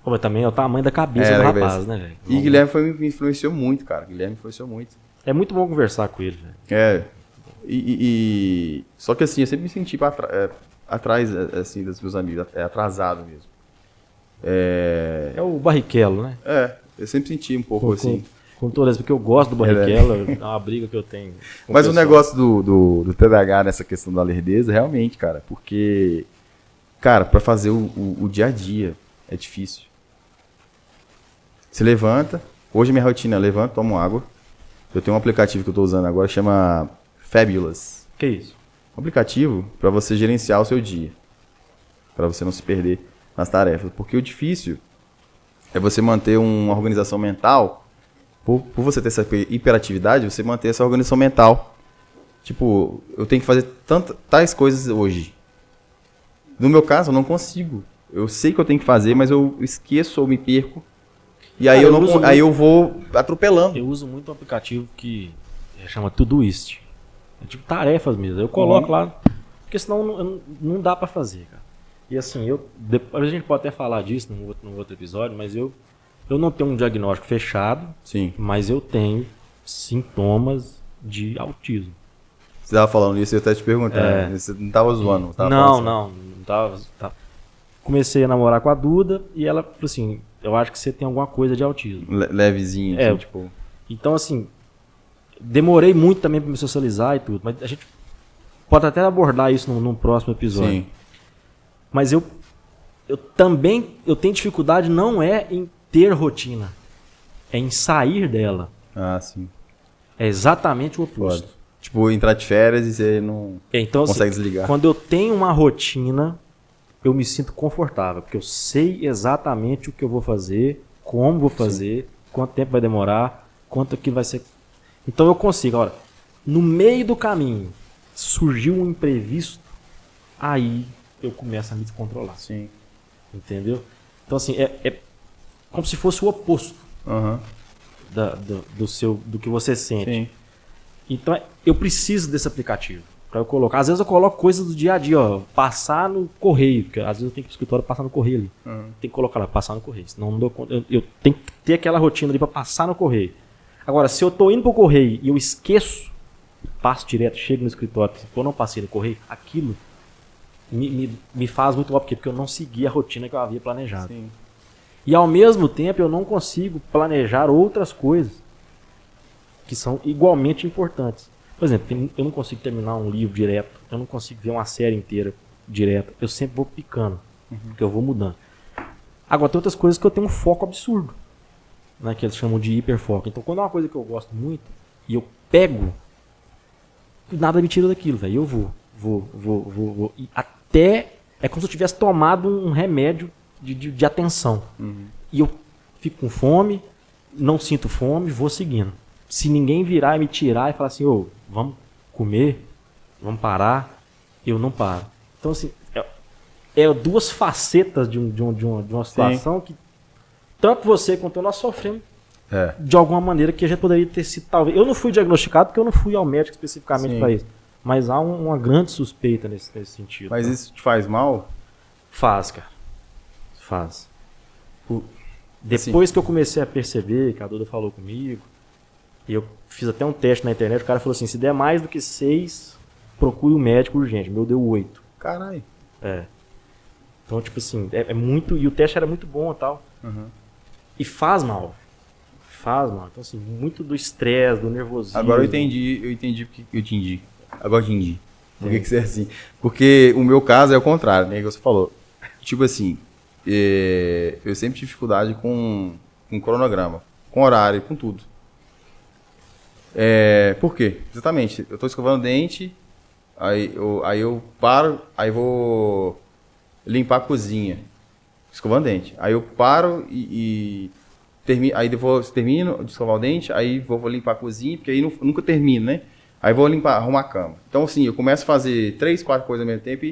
Pô, mas também é o tamanho da cabeça do rapaz, né, velho? E Guilherme me influenciou muito, cara. É muito bom conversar com ele, velho. Só que assim, eu sempre me senti atrás, assim, dos meus amigos. Atrasado mesmo. É o Barrichello, né? Eu sempre senti um pouco assim. Com todas, porque eu gosto do Barrichello, é uma briga que eu tenho. Mas o negócio do TDAH nessa questão da lerdeza, realmente, cara, porque, cara, pra fazer o dia a dia é difícil. Você levanta, hoje minha rotina é levanto, tomo água. Eu tenho um aplicativo que eu tô usando agora, chama Fabulous. Que isso? Um aplicativo para você gerenciar o seu dia, para você não se perder nas tarefas. Porque o difícil é você manter uma organização mental. Por você ter essa hiperatividade, você manter essa organização mental. Tipo, eu tenho que fazer tais coisas hoje. No meu caso, eu não consigo. Eu sei que eu tenho que fazer, mas eu esqueço ou me perco. E aí, eu vou atropelando. Eu uso muito um aplicativo que chama Todoist. É tipo tarefas mesmo. Eu coloco lá, porque senão não dá pra fazer, cara. E assim, depois a gente pode até falar disso num outro episódio, mas eu não tenho um diagnóstico fechado, Sim. Mas eu tenho sintomas de autismo. Você tava falando isso, eu até te perguntando. Você não tava zoando? Não tava. Comecei a namorar com a Duda e ela falou assim, eu acho que você tem alguma coisa de autismo. Levezinho, assim, tipo... Então, assim, demorei muito também pra me socializar e tudo, mas a gente pode até abordar isso num próximo episódio. Sim. Mas eu tenho dificuldade não é em ter rotina, é em sair dela. Ah, sim. É exatamente o oposto. Pode. Tipo, entrar de férias e você não então, consegue assim, desligar. Quando eu tenho uma rotina, eu me sinto confortável, porque eu sei exatamente o que eu vou fazer, como vou fazer, sim, quanto tempo vai demorar, quanto aquilo vai ser. Então eu consigo. Agora, no meio do caminho, surgiu um imprevisto, aí eu começo a me descontrolar. Sim. Entendeu? Então, assim, é como se fosse o oposto do que você sente. Sim. Então, eu preciso desse aplicativo para eu colocar. Às vezes eu coloco coisas do dia a dia, ó, passar no correio, porque às vezes eu tenho que ir pro escritório passar no correio ali. Tem que colocar lá, passar no correio, senão não dou conta. Eu tenho que ter aquela rotina ali para passar no correio. Agora, se eu tô indo pro correio e eu esqueço, passo direto, chego no escritório, se eu não passei no correio, aquilo me faz muito mal, porque eu não segui a rotina que eu havia planejado. Sim. E ao mesmo tempo eu não consigo planejar outras coisas que são igualmente importantes. Por exemplo, eu não consigo terminar um livro direto, eu não consigo ver uma série inteira direto, eu sempre vou picando, porque eu vou mudando. Agora tem outras coisas que eu tenho um foco absurdo, né, que eles chamam de hiperfoco. Então quando é uma coisa que eu gosto muito e eu pego, nada me tira daquilo, velho. Eu vou. E até... É como se eu tivesse tomado um remédio de atenção. E eu fico com fome, não sinto fome, vou seguindo. Se ninguém virar e me tirar e falar assim, ô, vamos comer, vamos parar, eu não paro. Então, assim, é duas facetas de uma situação que tanto você quanto nós sofremos de alguma maneira que a gente poderia ter sido, talvez... Eu não fui diagnosticado porque eu não fui ao médico especificamente para isso. Mas há uma grande suspeita nesse sentido. Mas isso te faz mal? Faz, cara. Faz. Depois que eu comecei a perceber, que a Duda falou comigo, e eu fiz até um teste na internet, o cara falou assim, se der mais do que 6, procure um médico urgente. Meu deu 8. Caralho. Então, tipo assim, é muito... E o teste era muito bom e tal. E faz mal. Faz mal. Então, assim, muito do estresse, do nervosismo. Agora eu entendi porque eu entendi. Agora eu entendi. Por que você é assim? Porque o meu caso é o contrário, né? Que você falou. Tipo assim, eu sempre tive dificuldade com cronograma, com horário, com tudo. Por quê? Exatamente. Eu tô escovando o dente, aí eu paro, aí vou limpar a cozinha. Escovando o dente. Aí eu paro e termino, aí depois termino de escovar o dente, aí vou limpar a cozinha, porque aí nunca termino, né? Aí vou arrumar a cama. Então, assim, eu começo a fazer 3, 4 coisas ao mesmo tempo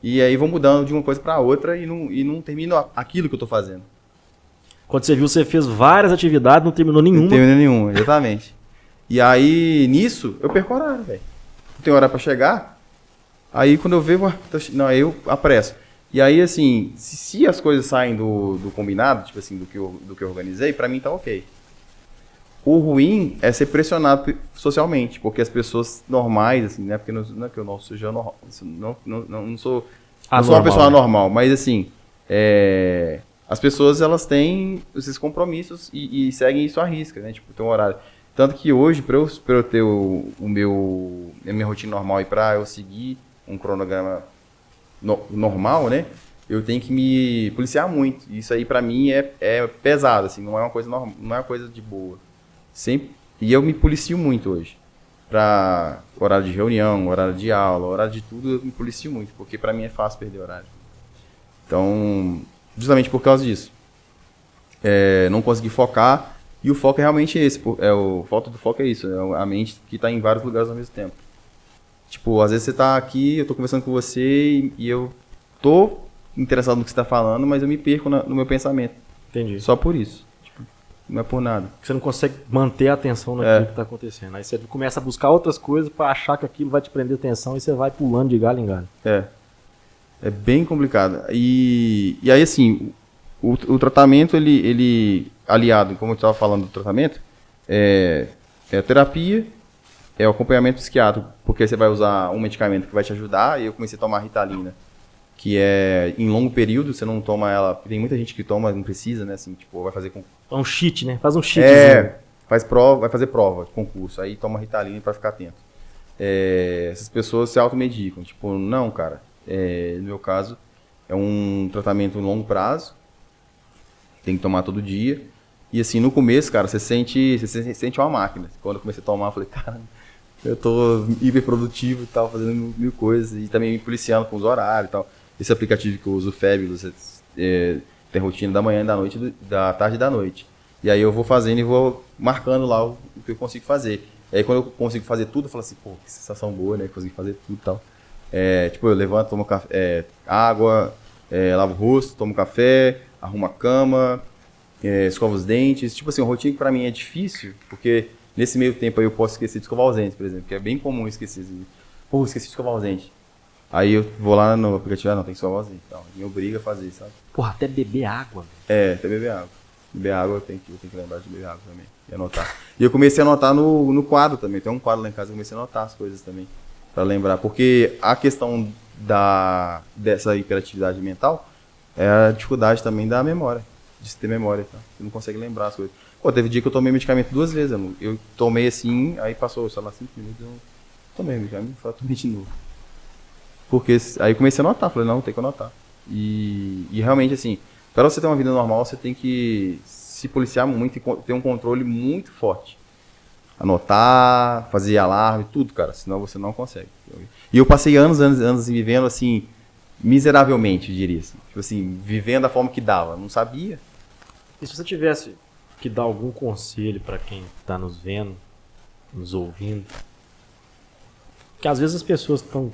e aí vou mudando de uma coisa para outra e não termino aquilo que eu tô fazendo. Quando você viu, você fez várias atividades, não terminou nenhuma. Não terminou nenhuma, exatamente. E aí, eu perco horário, velho. Não tem hora para chegar. Aí, quando eu vejo, aí eu apresso. E aí, assim, se as coisas saem do combinado, tipo assim, do que eu organizei, para mim tá ok. O ruim é ser pressionado socialmente, porque as pessoas normais, assim, né? Porque não é que eu não seja normal, não sou uma pessoa normal, mas assim, as pessoas elas têm esses compromissos e seguem isso à risca, né? Tipo, tem um horário. Tanto que hoje, para eu ter a minha rotina normal e para eu seguir um cronograma normal, né? Eu tenho que me policiar muito. Isso aí para mim é pesado, assim, não é uma coisa normal, não é uma coisa de boa. Sempre. E eu me policio muito hoje. Para horário de reunião, horário de aula, horário de tudo, eu me policio muito, porque para mim é fácil perder horário. Então, justamente por causa disso. Não consegui focar, e o foco é realmente esse. Falta do foco é isso, é a mente que está em vários lugares ao mesmo tempo. Tipo, às vezes você está aqui, eu estou conversando com você e eu tô interessado no que você está falando, mas eu me perco no meu pensamento. Entendi. Só por isso. Não é por nada. Você não consegue manter a atenção naquilo que está acontecendo. Aí você começa a buscar outras coisas para achar que aquilo vai te prender atenção e você vai pulando de galho em galho. É bem complicado. E aí, assim, o tratamento, ele aliado, como eu estava falando do tratamento, é a terapia, é o acompanhamento psiquiátrico, porque você vai usar um medicamento que vai te ajudar, e eu comecei a tomar Ritalina, que é em longo período, você não toma ela... Tem muita gente que toma, não precisa, né? Assim, tipo, vai fazer... É um cheat, né? Faz um cheatzinho. Vai fazer prova, concurso, aí toma Ritalina para ficar atento. Essas pessoas se automedicam. Tipo, não, cara. No meu caso, é um tratamento em longo prazo. Tem que tomar todo dia. E assim, no começo, cara, você sente uma máquina. Quando eu comecei a tomar, eu falei, cara, eu tô hiperprodutivo e tal, fazendo mil coisas. E também me policiando com os horários e tal. Esse aplicativo que eu uso, o Fabulous, tem rotina da manhã, da noite, da tarde e da noite. E aí eu vou fazendo e vou marcando lá o que eu consigo fazer. E aí quando eu consigo fazer tudo, eu falo assim, pô, que sensação boa, né? Consegui fazer tudo e tal. Tipo, eu levanto, tomo café, água, lavo o rosto, tomo café, arrumo a cama, escovo os dentes. Tipo assim, uma rotina que pra mim é difícil, porque nesse meio tempo aí eu posso esquecer de escovar os dentes, por exemplo, que é bem comum esquecer. Pô, esqueci de escovar os dentes. Aí eu vou lá no aplicativo, não, tem que escovar os dentes. Então, me obriga a fazer, sabe? Porra, até beber água. Até beber água. Beber água, eu tenho que lembrar de beber água também. E anotar. E eu comecei a anotar no quadro também. Tem um quadro lá em casa, eu comecei a anotar as coisas também. Pra lembrar. Porque a questão dessa hiperatividade mental é a dificuldade também da memória. De ter memória, tá? Você não consegue lembrar as coisas. Pô, teve dia que eu tomei medicamento 2 vezes. Eu tomei assim, aí passou, sei lá, 5 minutos, eu tomei medicamento, tomei de novo. Porque aí comecei a anotar, falei, não, tem que anotar. E realmente, assim, para você ter uma vida normal, você tem que se policiar muito e ter um controle muito forte. Anotar, fazer alarme, tudo, cara, senão você não consegue. E eu passei anos vivendo, assim, miseravelmente, eu diria assim. Tipo assim, vivendo da forma que dava. Não sabia. E se você tivesse que dar algum conselho para quem está nos vendo, nos ouvindo, que às vezes as pessoas estão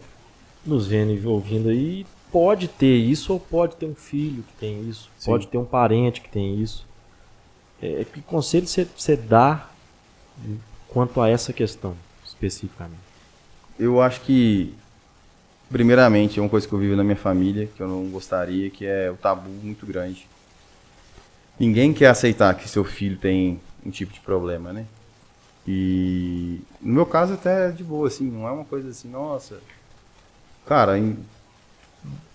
nos vendo e ouvindo aí, pode ter isso ou pode ter um filho que tem isso, Sim. pode ter um parente que tem isso. Que conselho você dá quanto a essa questão, especificamente? Eu acho que, primeiramente, é uma coisa que eu vivo na minha família, que eu não gostaria, que é o tabu muito grande. Ninguém quer aceitar que seu filho tem um tipo de problema, né? E no meu caso até é de boa, assim, não é uma coisa assim, nossa... Cara,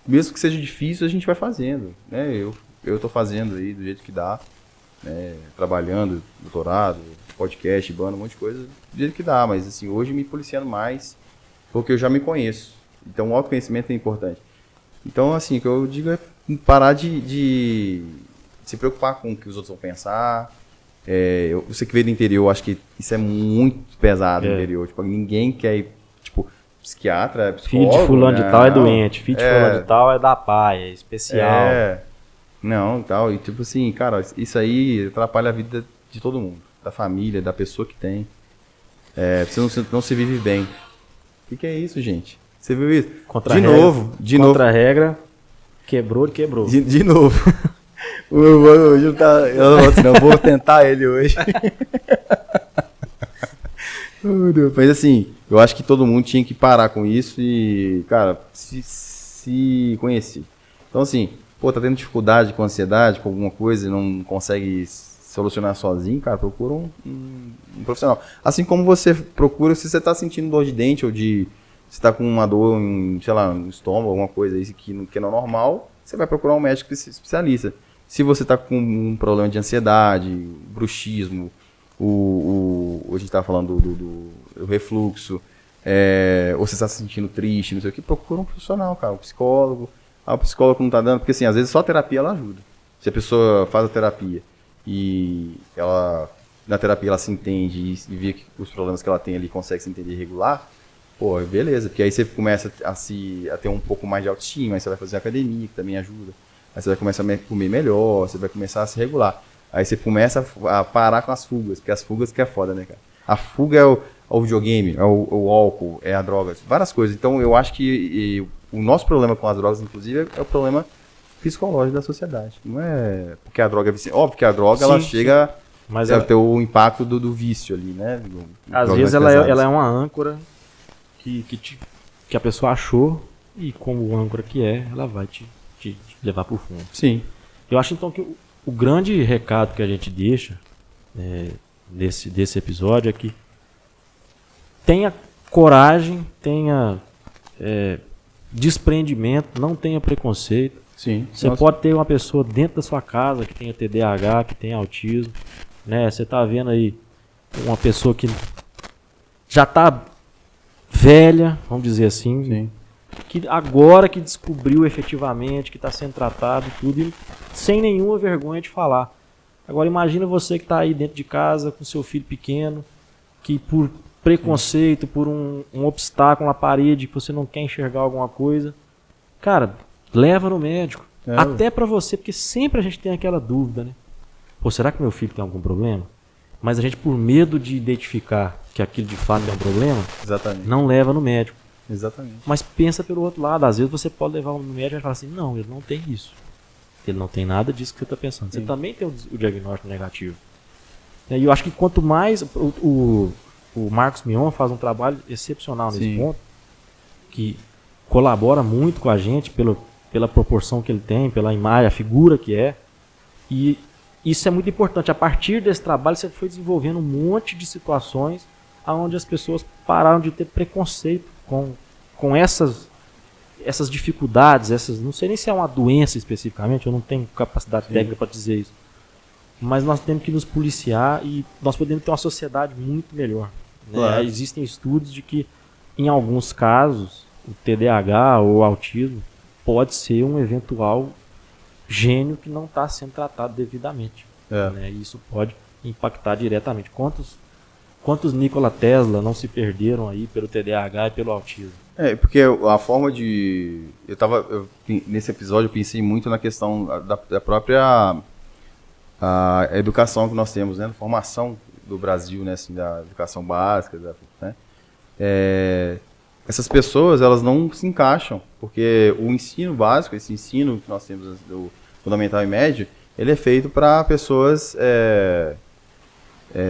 mesmo que seja difícil, a gente vai fazendo, né? Eu tô fazendo aí do jeito que dá, né? Trabalhando, doutorado, podcast, banda, um monte de coisa, do jeito que dá, mas assim, hoje me policiando mais, porque eu já me conheço. Então o autoconhecimento é importante. Então, assim, o que eu digo é parar de se preocupar com o que os outros vão pensar. Você que veio do interior, eu acho que isso é muito pesado no interior. Tipo, ninguém quer ir, tipo, psiquiatra, psicólogo. Filho de fulano de tal é doente, filho de fulano É. de tal é da pai, é especial. Não, tal. E tipo assim, cara, isso aí atrapalha a vida de todo mundo. Da família, da pessoa que tem. Você não se vive bem. O que é isso, gente? Você viu isso? Contra De regra, novo. Contra a regra, quebrou. De novo. O meu mano hoje não tá. Eu não, assim, não vou tentar ele hoje. Mas assim, eu acho que todo mundo tinha que parar com isso e, cara, se conhecer. Então assim, pô, tá tendo dificuldade com ansiedade, com alguma coisa e não consegue solucionar sozinho, cara, procura um profissional. Assim como você procura, se você tá sentindo dor de dente ou se tá com uma dor sei lá, no estômago, alguma coisa aí que não é normal, você vai procurar um médico especialista. Se você tá com um problema de ansiedade, bruxismo, a gente tava falando do refluxo, ou você está se sentindo triste, não sei o que, procura um profissional, cara, um psicólogo. O psicólogo não tá dando, porque assim, às vezes só a terapia ela ajuda. Se a pessoa faz a terapia e na terapia ela se entende e vê que os problemas que ela tem ali consegue se entender e regular, pô, beleza, porque aí você começa a ter um pouco mais de autoestima, aí você vai fazer academia, que também ajuda. Aí você vai começar a comer melhor, você vai começar a se regular. Aí você começa a parar com as fugas, porque as fugas que é foda, né, cara? A fuga é o videogame, é o álcool, é a droga, várias coisas. Então eu acho que o nosso problema com as drogas, inclusive, é o problema psicológico da sociedade. Não é porque a droga é viciante. Óbvio que a droga, ela chega a ter o impacto do vício ali, né? Às vezes ela é uma âncora que a pessoa achou e como âncora que ela vai te levar pro fundo. Sim. Eu acho então que o grande recado que a gente deixa desse episódio é que tenha coragem, tenha desprendimento, não tenha preconceito. Sim. Você pode ter uma pessoa dentro da sua casa que tenha TDAH, que tenha autismo, né? Você tá vendo aí uma pessoa que já tá velha, vamos dizer assim, Sim. que agora que descobriu efetivamente que está sendo tratado e tudo, e sem nenhuma vergonha de falar. Agora imagina você que está aí dentro de casa com seu filho pequeno, que por preconceito, por um obstáculo na parede, que você não quer enxergar alguma coisa, cara, leva no médico. Até para você, porque sempre a gente tem aquela dúvida, né? Pô, será que meu filho tem algum problema? Mas a gente, por medo de identificar que aquilo de fato é um problema, Exatamente. não leva no médico. Exatamente. Mas pensa pelo outro lado, às vezes você pode levar no médico e falar assim, não, ele não tem isso. Ele não tem nada disso que você está pensando. Você também tem o diagnóstico negativo. E eu acho que quanto mais... O Marcos Mion faz um trabalho excepcional nesse ponto, que colabora muito com a gente pela proporção que ele tem, pela imagem, a figura que é. E isso é muito importante. A partir desse trabalho, você foi desenvolvendo um monte de situações onde as pessoas pararam de ter preconceito com essas dificuldades, não sei nem se é uma doença especificamente, eu não tenho capacidade técnica para dizer isso, mas nós temos que nos policiar e nós podemos ter uma sociedade muito melhor, né? Claro. Existem estudos de que em alguns casos o TDAH ou o autismo pode ser um eventual gênio que não está sendo tratado devidamente, né? E isso pode impactar diretamente. Quantos Nikola Tesla não se perderam aí pelo TDAH e pelo autismo? Porque a forma de... nesse episódio eu pensei muito na questão da própria a educação que nós temos, né? A formação do Brasil, né? Assim, da educação básica, né? Essas pessoas, elas não se encaixam, porque o ensino básico, esse ensino que nós temos do fundamental e médio, ele é feito para pessoas...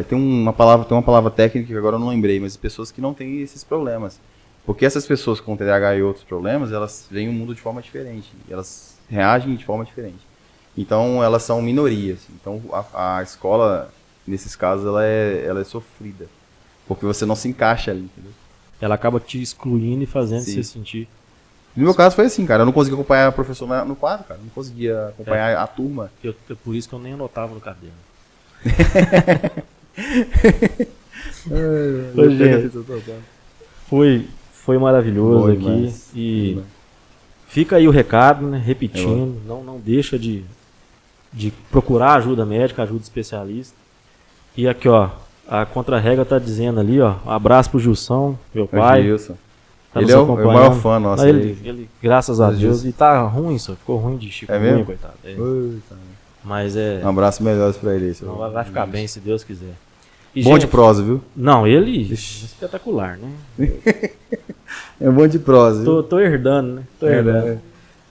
tem uma palavra técnica que agora eu não lembrei, mas pessoas que não têm esses problemas. Porque essas pessoas com TDAH e outros problemas, elas veem o mundo de forma diferente. Elas reagem de forma diferente. Então, elas são minorias. Então, a escola, nesses casos, ela é sofrida. Porque você não se encaixa ali, entendeu? Ela acaba te excluindo e fazendo Sim. você sentir. No meu caso foi assim, cara. Eu não conseguia acompanhar a professora no quadro, cara. Não conseguia acompanhar a turma. Por isso que eu nem anotava no caderno. Foi maravilhoso aqui. Demais. E fica aí o recado, né? Repetindo. Não deixa de procurar ajuda médica, ajuda especialista. E aqui, ó. A contra-regra tá dizendo ali, ó. Um abraço pro Gilson, meu pai. Gilson. Tá Ele nos é o acompanhando. maior fã nosso. Ele, graças a Mas Deus. Gilson. E tá ruim, só. Ficou ruim de Chico. É mesmo? Ruim, coitado. Mas Um abraço melhor pra ele. Não, vai ficar bem, se Deus quiser. E, Bom de prosa, viu? Não, ele... Espetacular, né? É bom de prosa, viu? Tô herdando, né? Tô herdando.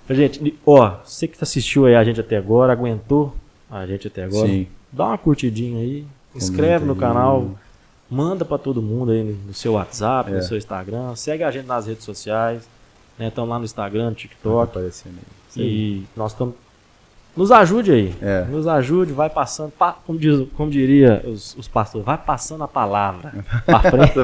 Gente, ó, você que assistiu aí a gente até agora, aguentou a gente até agora, Sim. dá uma curtidinha aí, inscreve no canal, manda pra todo mundo aí no seu WhatsApp, no seu Instagram, segue a gente nas redes sociais, né? Estamos lá no Instagram, no TikTok. Aparecendo aí. E nós estamos... Nos ajude aí. Nos ajude, vai passando, como diria os pastores, vai passando a palavra pra frente.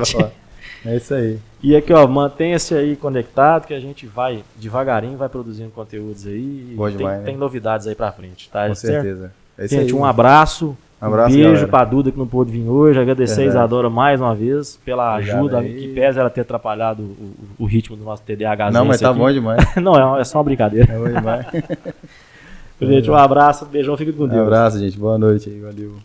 É isso aí. E aqui, ó, mantenha-se aí conectado, que a gente vai devagarinho, vai produzindo conteúdos aí. Bom demais, tem novidades aí pra frente, tá? Com certo? certeza. É isso Gente, aí. um abraço. Um beijo galera. pra Duda que não pôde vir hoje. Agradecer a Isadora mais uma vez pela Obrigado ajuda, aí. que pese ela ter atrapalhado o ritmo do nosso TDAH. Não, mas tá bom demais. Não, é só uma brincadeira. É bom demais. Gente, um abraço, beijão, fica com Deus. Um abraço, gente. Boa noite aí. Valeu.